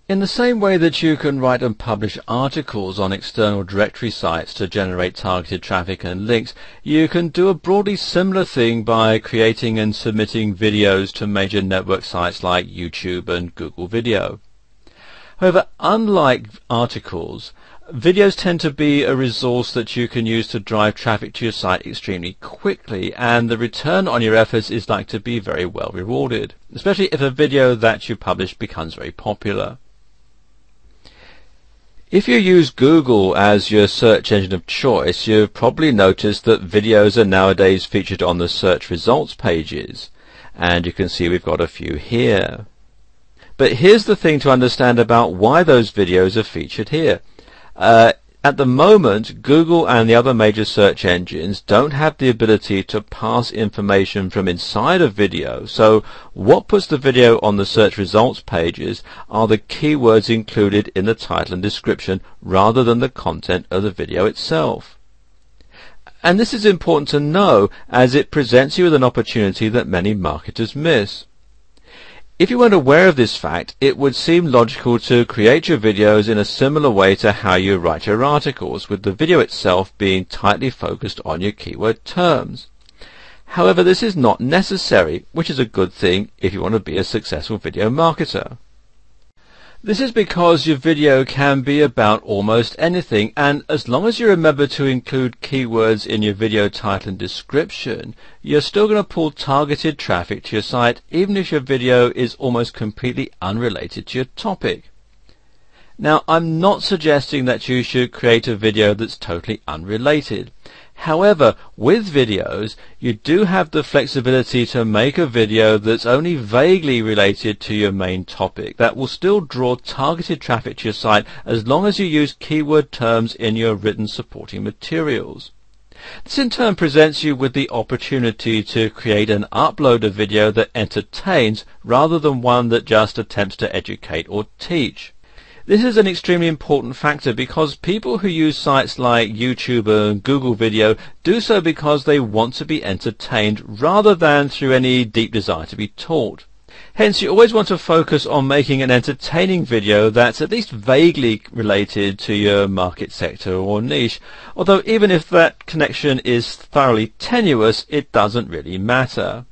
In the same way that you can write and publish articles on external directory sites to generate targeted traffic and links, you can do a broadly similar thing by creating and submitting videos to major network sites like YouTube and Google Video. However, unlike articles, videos tend to be a resource that you can use to drive traffic to your site extremely quickly, and the return on your efforts is likely to be very well rewarded, especially if a video that you publish becomes very popular. If you use Google as your search engine of choice, you've probably noticed that videos are nowadays featured on the search results pages, and you can see we've got a few here. But here's the thing to understand about why those videos are featured here. At the moment, Google and the other major search engines don't have the ability to pass information from inside a video, so what puts the video on the search results pages are the keywords included in the title and description rather than the content of the video itself. And this is important to know, as it presents you with an opportunity that many marketers miss. If you weren't aware of this fact, it would seem logical to create your videos in a similar way to how you write your articles, with the video itself being tightly focused on your keyword terms. However, this is not necessary, which is a good thing if you want to be a successful video marketer. This is because your video can be about almost anything, and as long as you remember to include keywords in your video title and description, you're still going to pull targeted traffic to your site, even if your video is almost completely unrelated to your topic. Now, I'm not suggesting that you should create a video that's totally unrelated. However, with videos, you do have the flexibility to make a video that's only vaguely related to your main topic that will still draw targeted traffic to your site as long as you use keyword terms in your written supporting materials. This in turn presents you with the opportunity to create and upload a video that entertains rather than one that just attempts to educate or teach. This is an extremely important factor because people who use sites like YouTube and Google Video do so because they want to be entertained rather than through any deep desire to be taught. Hence, you always want to focus on making an entertaining video that's at least vaguely related to your market sector or niche, although even if that connection is thoroughly tenuous, it doesn't really matter.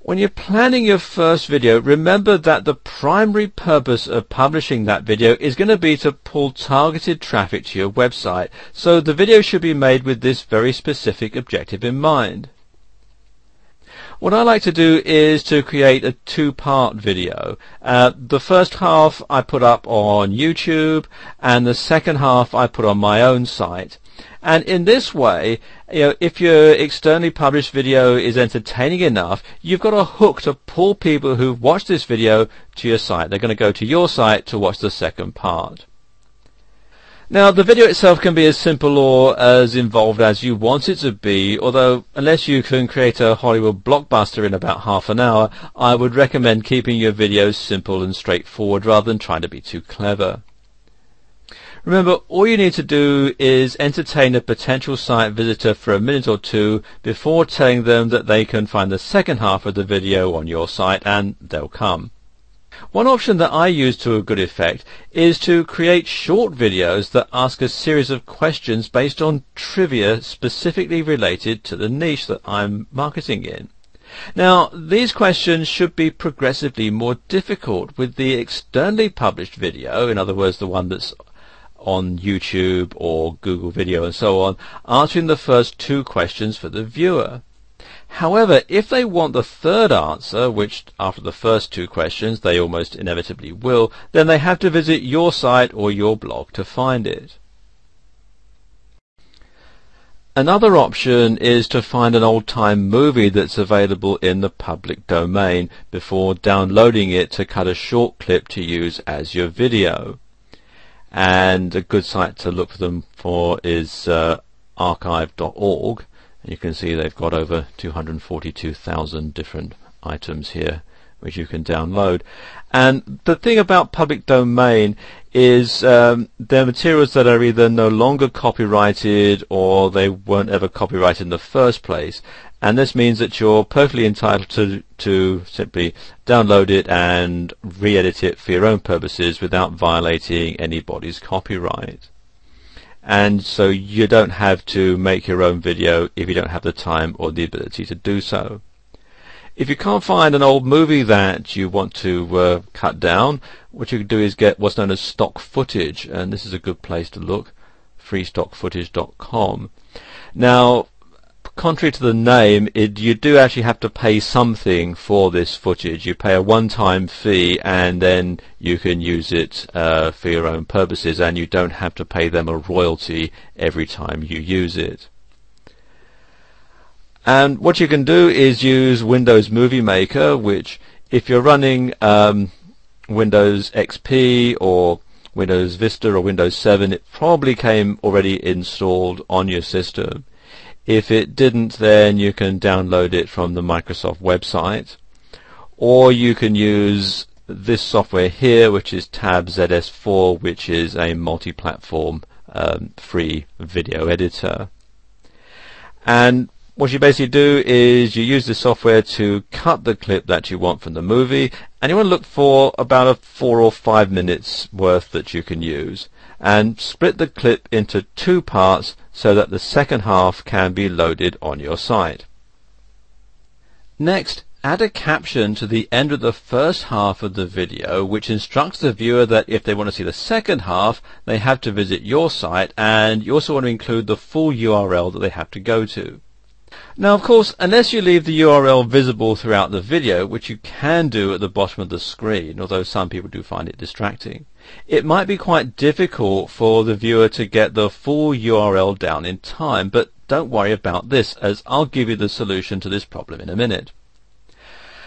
When you're planning your first video, remember that the primary purpose of publishing that video is going to be to pull targeted traffic to your website, so the video should be made with this very specific objective in mind. What I like to do is to create a two-part video. The first half I put up on YouTube, and the second half I put on my own site. And in this way, if your externally published video is entertaining enough, you've got a hook to pull people who've watched this video to your site. They're going to go to your site to watch the second part. Now, the video itself can be as simple or as involved as you want it to be, although unless you can create a Hollywood blockbuster in about half an hour, I would recommend keeping your videos simple and straightforward rather than trying to be too clever. Remember, all you need to do is entertain a potential site visitor for a minute or two before telling them that they can find the second half of the video on your site, and they'll come. One option that I use to a good effect is to create short videos that ask a series of questions based on trivia specifically related to the niche that I'm marketing in. Now, these questions should be progressively more difficult with the externally published video, in other words, the one that's on YouTube or Google Video and so on, answering the first two questions for the viewer. However, if they want the third answer, which after the first two questions they almost inevitably will, then they have to visit your site or your blog to find it. Another option is to find an old-time movie that's available in the public domain before downloading it to cut a short clip to use as your video. And a good site to look for them for is archive.org. You can see they've got over 242,000 different items here which you can download. And the thing about public domain is they're materials that are either no longer copyrighted or they weren't ever copyrighted in the first place. and this means that you're perfectly entitled to simply download it and re-edit it for your own purposes without violating anybody's copyright. And so you don't have to make your own video if you don't have the time or the ability to do so. If you can't find an old movie that you want to cut down, what you can do is get what's known as stock footage, and this is a good place to look, freestockfootage.com. Now, contrary to the name, you do actually have to pay something for this footage. You pay a one-time fee and then you can use it for your own purposes, and you don't have to pay them a royalty every time you use it. And what you can do is use Windows Movie Maker, which if you're running Windows XP or Windows Vista or Windows 7, it probably came already installed on your system. If it didn't, then you can download it from the Microsoft website, or you can use this software here, which is Tab ZS4, which is a multi-platform free video editor. And what you basically do is you use the software to cut the clip that you want from the movie, and you want to look for about a 4 or 5 minutes worth that you can use, and split the clip into 2 parts so that the second half can be loaded on your site. Next, add a caption to the end of the first half of the video which instructs the viewer that if they want to see the second half, they have to visit your site, and you also want to include the full URL that they have to go to. Now, of course, unless you leave the URL visible throughout the video, which you can do at the bottom of the screen, although some people do find it distracting, it might be quite difficult for the viewer to get the full URL down in time, but don't worry about this, as I'll give you the solution to this problem in a minute.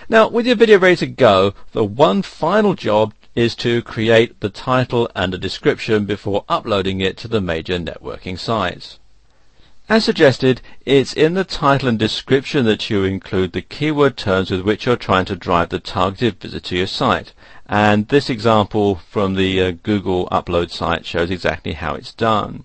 Now, with your video ready to go, the one final job is to create the title and a description before uploading it to the major networking sites. As suggested, it's in the title and description that you include the keyword terms with which you're trying to drive the targeted visit to your site. And this example from the Google upload site shows exactly how it's done.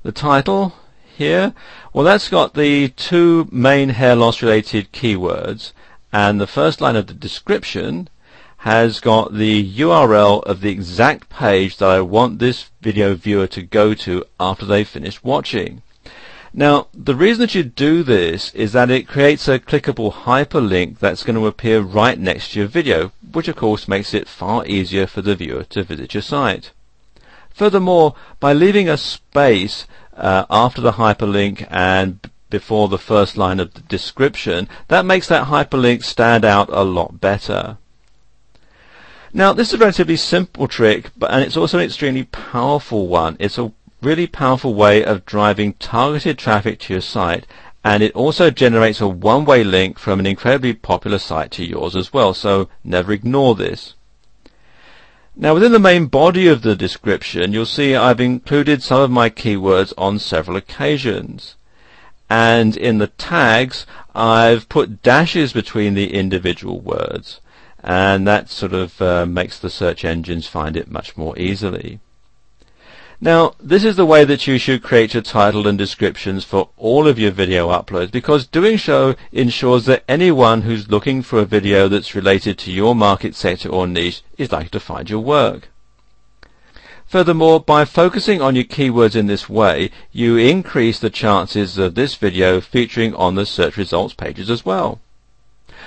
The title here, well, that's got the 2 main hair loss related keywords, and the first line of the description has got the URL of the exact page that I want this video viewer to go to after they've finished watching. Now, the reason that you do this is that it creates a clickable hyperlink that's going to appear right next to your video, which of course makes it far easier for the viewer to visit your site. Furthermore, by leaving a space after the hyperlink and before the first line of the description, that makes that hyperlink stand out a lot better. Now, this is a relatively simple trick, and it's also an extremely powerful one. It's a really powerful way of driving targeted traffic to your site, and it also generates a one-way link from an incredibly popular site to yours as well, so never ignore this. Now, within the main body of the description, you'll see I've included some of my keywords on several occasions, and in the tags I've put dashes between the individual words, and that sort of makes the search engines find it much more easily. Now, this is the way that you should create your title and descriptions for all of your video uploads, because doing so ensures that anyone who's looking for a video that's related to your market sector or niche is likely to find your work. Furthermore, by focusing on your keywords in this way, you increase the chances of this video featuring on the search results pages as well.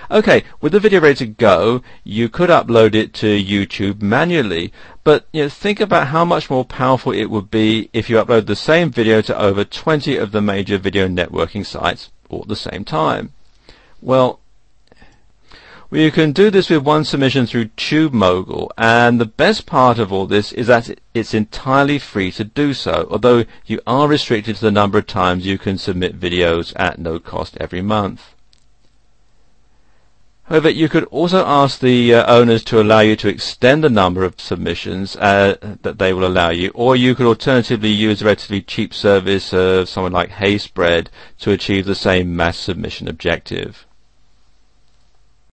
Okay, with the video ready to go, you could upload it to YouTube manually, but think about how much more powerful it would be if you upload the same video to over 20 of the major video networking sites all at the same time. Well, you can do this with one submission through TubeMogul, and the best part of all this is that it's entirely free to do so, although you are restricted to the number of times you can submit videos at no cost every month. However, you could also ask the owners to allow you to extend the number of submissions that they will allow you, or you could alternatively use a relatively cheap service of someone like HeySpread to achieve the same mass submission objective.